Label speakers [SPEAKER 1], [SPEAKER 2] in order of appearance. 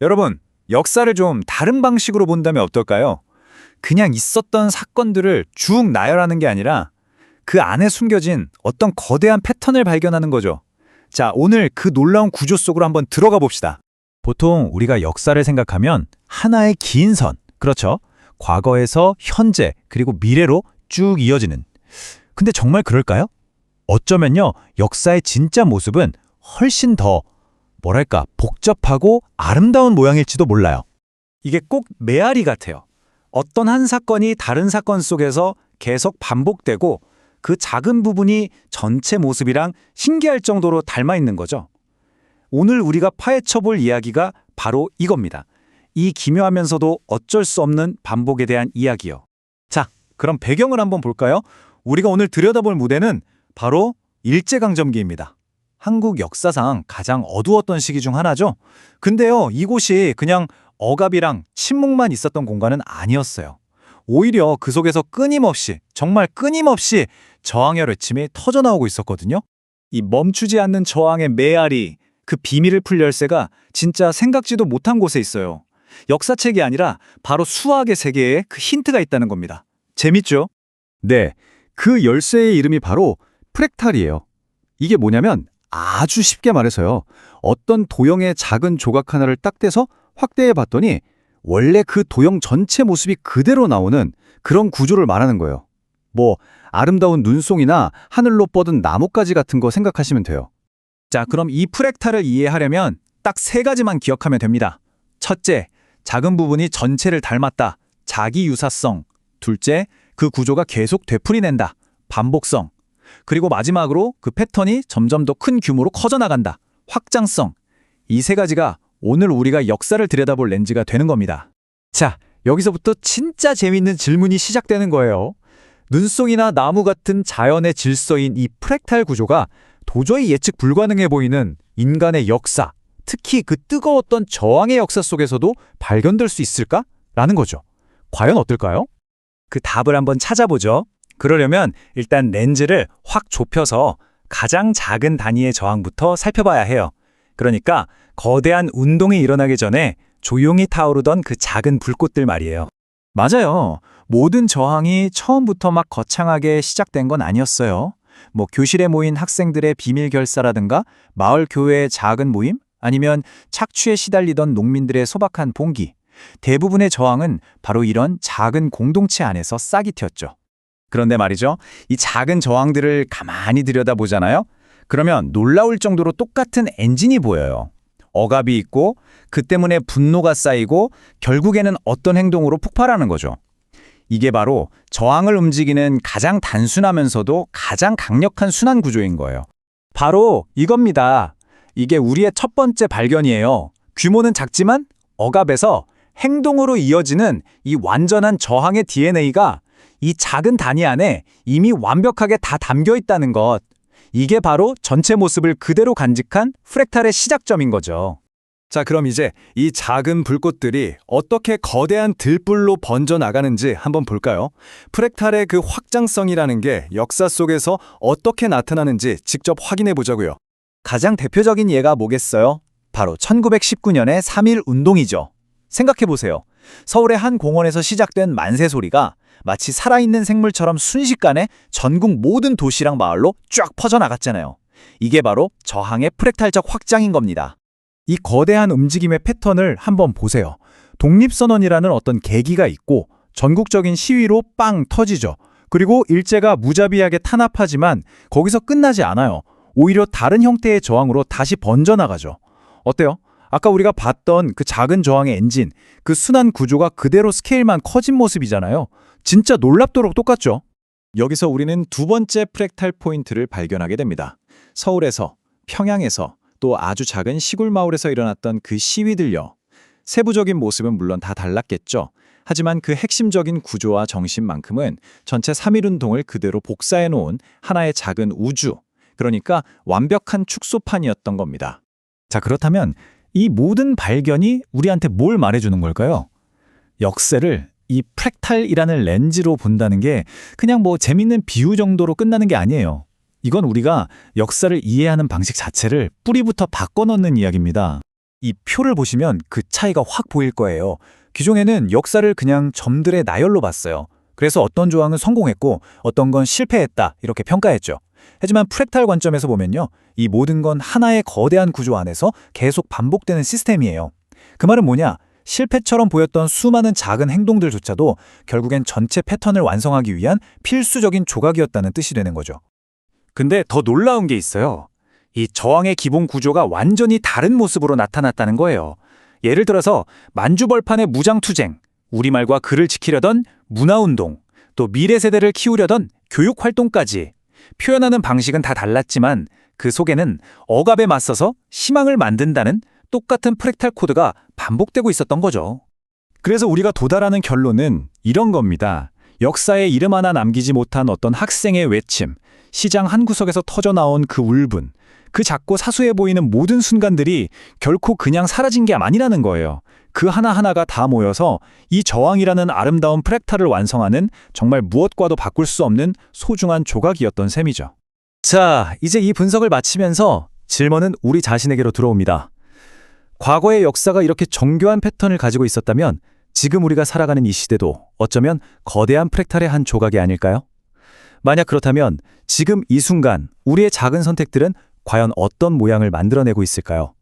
[SPEAKER 1] 여러분, 역사를 좀 다른 방식으로 본다면 어떨까요? 그냥 있었던 사건들을 쭉 나열하는 게 아니라 그 안에 숨겨진 어떤 거대한 패턴을 발견하는 거죠. 자, 오늘 그 놀라운 구조 속으로 한번 들어가 봅시다. 보통 우리가 역사를 생각하면 하나의 긴 선, 그렇죠? 과거에서 현재 그리고 미래로 쭉 이어지는. 근데 정말 그럴까요? 어쩌면요, 역사의 진짜 모습은 훨씬 더 뭐랄까 복잡하고 아름다운 모양일지도 몰라요. 이게 꼭 메아리 같아요. 어떤 한 사건이 다른 사건 속에서 계속 반복되고 그 작은 부분이 전체 모습이랑 신기할 정도로 닮아 있는 거죠. 오늘 우리가 파헤쳐 볼 이야기가 바로 이겁니다. 이 기묘하면서도 어쩔 수 없는 반복에 대한 이야기요. 자, 그럼 배경을 한번 볼까요? 우리가 오늘 들여다볼 무대는 바로 일제강점기입니다. 한국 역사상 가장 어두웠던 시기 중 하나죠. 근데요, 이곳이 그냥 억압이랑 침묵만 있었던 공간은 아니었어요. 오히려 그 속에서 정말 끊임없이 저항의 외침이 터져나오고 있었거든요. 이 멈추지 않는 저항의 메아리, 그 비밀을 풀 열쇠가 진짜 생각지도 못한 곳에 있어요. 역사책이 아니라 바로 수학의 세계에 그 힌트가 있다는 겁니다. 재밌죠? 네, 그 열쇠의 이름이 바로 프랙탈이에요. 이게 뭐냐면 아주 쉽게 말해서요. 어떤 도형의 작은 조각 하나를 딱 떼서 확대해 봤더니 원래 그 도형 전체 모습이 그대로 나오는 그런 구조를 말하는 거예요. 뭐 아름다운 눈송이나 하늘로 뻗은 나뭇가지 같은 거 생각하시면 돼요. 자, 그럼 이 프랙탈을 이해하려면 딱 세 가지만 기억하면 됩니다. 첫째, 작은 부분이 전체를 닮았다. 자기 유사성. 둘째, 그 구조가 계속 되풀이낸다. 반복성. 그리고 마지막으로 그 패턴이 점점 더 큰 규모로 커져나간다. 확장성. 이 세 가지가 오늘 우리가 역사를 들여다볼 렌즈가 되는 겁니다. 자, 여기서부터 진짜 재밌는 질문이 시작되는 거예요. 눈송이나 나무 같은 자연의 질서인 이 프랙탈 구조가 도저히 예측 불가능해 보이는 인간의 역사, 특히 그 뜨거웠던 저항의 역사 속에서도 발견될 수 있을까? 라는 거죠. 과연 어떨까요? 그 답을 한번 찾아보죠. 그러려면 일단 렌즈를 확 좁혀서 가장 작은 단위의 저항부터 살펴봐야 해요. 그러니까 거대한 운동이 일어나기 전에 조용히 타오르던 그 작은 불꽃들 말이에요. 맞아요. 모든 저항이 처음부터 막 거창하게 시작된 건 아니었어요. 뭐 교실에 모인 학생들의 비밀 결사라든가 마을 교회의 작은 모임, 아니면 착취에 시달리던 농민들의 소박한 봉기. 대부분의 저항은 바로 이런 작은 공동체 안에서 싹이 텄죠. 그런데 말이죠, 이 작은 저항들을 가만히 들여다보잖아요? 그러면 놀라울 정도로 똑같은 엔진이 보여요. 억압이 있고 그 때문에 분노가 쌓이고 결국에는 어떤 행동으로 폭발하는 거죠. 이게 바로 저항을 움직이는 가장 단순하면서도 가장 강력한 순환 구조인 거예요. 바로 이겁니다. 이게 우리의 첫 번째 발견이에요. 규모는 작지만 억압에서 행동으로 이어지는 이 완전한 저항의 DNA가 이 작은 단위 안에 이미 완벽하게 다 담겨 있다는 것. 이게 바로 전체 모습을 그대로 간직한 프랙탈의 시작점인 거죠. 자, 그럼 이제 이 작은 불꽃들이 어떻게 거대한 들불로 번져나가는지 한번 볼까요? 프랙탈의 그 확장성이라는 게 역사 속에서 어떻게 나타나는지 직접 확인해 보자고요. 가장 대표적인 예가 뭐겠어요? 바로 1919년의 3.1 운동이죠. 생각해 보세요. 서울의 한 공원에서 시작된 만세 소리가 마치 살아있는 생물처럼 순식간에 전국 모든 도시랑 마을로 쫙 퍼져나갔잖아요. 이게 바로 저항의 프랙탈적 확장인 겁니다. 이 거대한 움직임의 패턴을 한번 보세요. 독립선언이라는 어떤 계기가 있고 전국적인 시위로 빵 터지죠. 그리고 일제가 무자비하게 탄압하지만 거기서 끝나지 않아요. 오히려 다른 형태의 저항으로 다시 번져나가죠. 어때요? 아까 우리가 봤던 그 작은 저항의 엔진, 그 순환 구조가 그대로 스케일만 커진 모습이잖아요. 진짜 놀랍도록 똑같죠? 여기서 우리는 두 번째 프랙탈 포인트를 발견하게 됩니다. 서울에서, 평양에서, 또 아주 작은 시골 마을에서 일어났던 그 시위들요. 세부적인 모습은 물론 다 달랐겠죠. 하지만 그 핵심적인 구조와 정신만큼은 전체 3.1운동을 그대로 복사해 놓은 하나의 작은 우주, 그러니까 완벽한 축소판이었던 겁니다. 자, 그렇다면 이 모든 발견이 우리한테 뭘 말해주는 걸까요? 역사를 이 프랙탈이라는 렌즈로 본다는 게 그냥 뭐 재밌는 비유 정도로 끝나는 게 아니에요. 이건 우리가 역사를 이해하는 방식 자체를 뿌리부터 바꿔놓는 이야기입니다. 이 표를 보시면 그 차이가 확 보일 거예요. 기존에는 역사를 그냥 점들의 나열로 봤어요. 그래서 어떤 조항은 성공했고 어떤 건 실패했다 이렇게 평가했죠. 하지만 프랙탈 관점에서 보면요. 이 모든 건 하나의 거대한 구조 안에서 계속 반복되는 시스템이에요. 그 말은 뭐냐? 실패처럼 보였던 수많은 작은 행동들조차도 결국엔 전체 패턴을 완성하기 위한 필수적인 조각이었다는 뜻이 되는 거죠. 근데 더 놀라운 게 있어요. 이 저항의 기본 구조가 완전히 다른 모습으로 나타났다는 거예요. 예를 들어서 만주벌판의 무장투쟁, 우리말과 글을 지키려던 문화운동, 또 미래 세대를 키우려던 교육활동까지 표현하는 방식은 다 달랐지만 그 속에는 억압에 맞서서 희망을 만든다는 똑같은 프랙탈 코드가 반복되고 있었던 거죠. 그래서 우리가 도달하는 결론은 이런 겁니다. 역사에 이름 하나 남기지 못한 어떤 학생의 외침, 시장 한 구석에서 터져나온 그 울분, 그 작고 사소해 보이는 모든 순간들이 결코 그냥 사라진 게 아니라는 거예요. 그 하나하나가 다 모여서 이 저항이라는 아름다운 프랙탈을 완성하는 정말 무엇과도 바꿀 수 없는 소중한 조각이었던 셈이죠. 자, 이제 이 분석을 마치면서 질문은 우리 자신에게로 들어옵니다. 과거의 역사가 이렇게 정교한 패턴을 가지고 있었다면 지금 우리가 살아가는 이 시대도 어쩌면 거대한 프랙탈의 한 조각이 아닐까요? 만약 그렇다면 지금 이 순간 우리의 작은 선택들은 과연 어떤 모양을 만들어내고 있을까요?